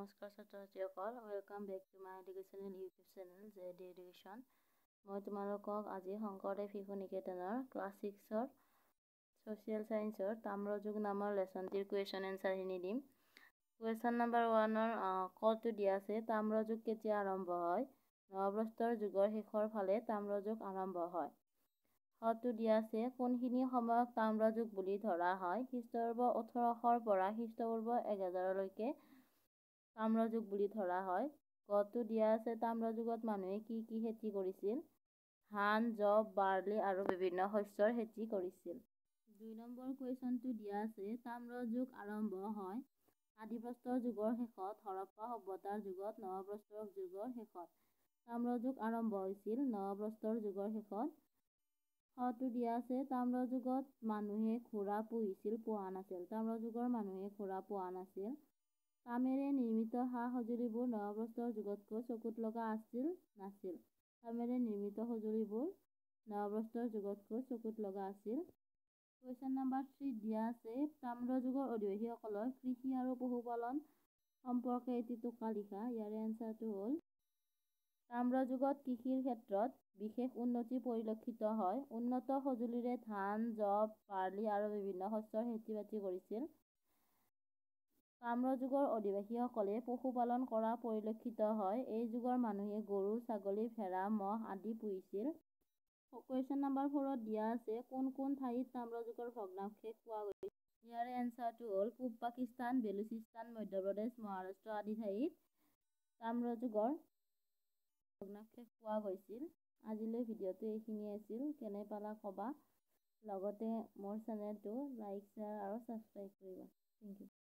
নমস্কাৰ ছাত্ৰ-ছাত্ৰীসকল, welcome back to my educational YouTube channel JD education. মই তোমালোকক আজি শংকৰদেৱ শিশু নিকেতনৰ ক্লাছ 6ৰ ছ'চিয়েল ছায়েন্সৰ তাম্ৰযুগ নামৰ লেচনটিৰ কুৱেশ্যন এনচাৰখিনি দিম। কুৱেশ্যন নম্বৰ 1ৰ কটো দিয়া আছে, তাম্ৰযুগ কেতিয়া আৰম্ভ হয়? নৱপ্ৰস্তৰ যুগৰ শেষৰ ফালে তাম্ৰযুগ আৰম্ভ হয়। খটো দিয়া আছে, কোনখিনি সময়ক তাম্ৰযুগ বুলি ধৰা হয়? খ্ৰীষ্টপূৰ্ব 1800ৰ পৰা খ্ৰীষ্টপূৰ্ব 1000লৈকে তাম্ৰযুগ বুলি ধৰা হয়। গটো দিয়া আছে, তাম্ৰযুগত মানুহে কি কি খেতি কৰিছিল? ধান, যব, বাৰ্লি আৰু বিভিন্ন শস্যৰ খেতি কৰিছিল। 2 নম্বৰ কুৱেশ্যনটো দিয়া আছে, তাম্ৰযুগ আৰম্ভ হয় আদিপ্ৰস্তৰ যুগৰ শেষত, হৰপ্পা সভ্যতাৰ যুগত, নৱপ্ৰস্তৰ যুগৰ শেষত। তাম্ৰযুগ আৰম্ভ হৈছিল নৱপ্ৰস্তৰ যুগৰ শেষত। খটো দিয়া আছে, তাম্ৰযুগত মানুহে ঘোঁৰা পুহিছিল, পোহা নাছিল। তাম্ৰযুগৰ মানুহে ঘোঁৰা পোহা নাছিল। তামেৰে নিৰ্মিত সা-সঁজুলিবোৰ নৱপ্ৰস্তৰ যুগতকৈ চকুত লগা আছিল নাছিল? তামেৰে নিৰ্মিত সঁজুলিবোৰ নৱপ্ৰস্তৰ যুগতকৈ চকুত লগা আছিল। কুৱেশ্যন নম্বৰ 3 দিয়া আছে, তাম্ৰযুগৰ অধিবাসীসকলৰ কৃষি আৰু পশুপালন সম্পৰ্কে এটি টোকা লিখা। ইয়াৰে এনচাৰটো হ'ল, তাম্ৰযুগত কৃষিৰ ক্ষেত্ৰত বিশেষ উন্নতি পৰিলক্ষিত হয়। উন্নত সঁজুলিৰে ধান, যব, বাৰ্লি আৰু বিভিন্ন শস্যৰ খেতি-বাতি কৰিছিল। তাম্ৰযুগৰ অধিবাসীসকলে পশুপালন কৰা পৰিলক্ষিত হয়। এই যুগৰ মানুহে গৰু, ছাগলী, ভেড়া, মহ আদি পুহিছিল। কুৱেশ্যন নম্বৰ 4ত দিয়া আছে, কোন কোন ঠাইত তাম্ৰযুগৰ ভগ্নাৱশেষ পোৱা গৈছিল? ইয়াৰে এনচাৰটো হ'ল, পূব পাকিস্তান, বেলুচিস্তান, মধ্যপ্ৰদেশ, মহাৰাষ্ট্ৰ আদি ঠাইত তাম্ৰযুগৰ ভগ্নাৱশেষ পোৱা গৈছিল। আজিলৈ ভিডিঅ'টো এইখিনিয়ে আছিল। কেনে পালা ক'বা। লগতে মোৰ চেনেলটো লাইক, শ্বেয়াৰ আৰু ছাবস্ক্ৰাইব কৰিবা। Thank U.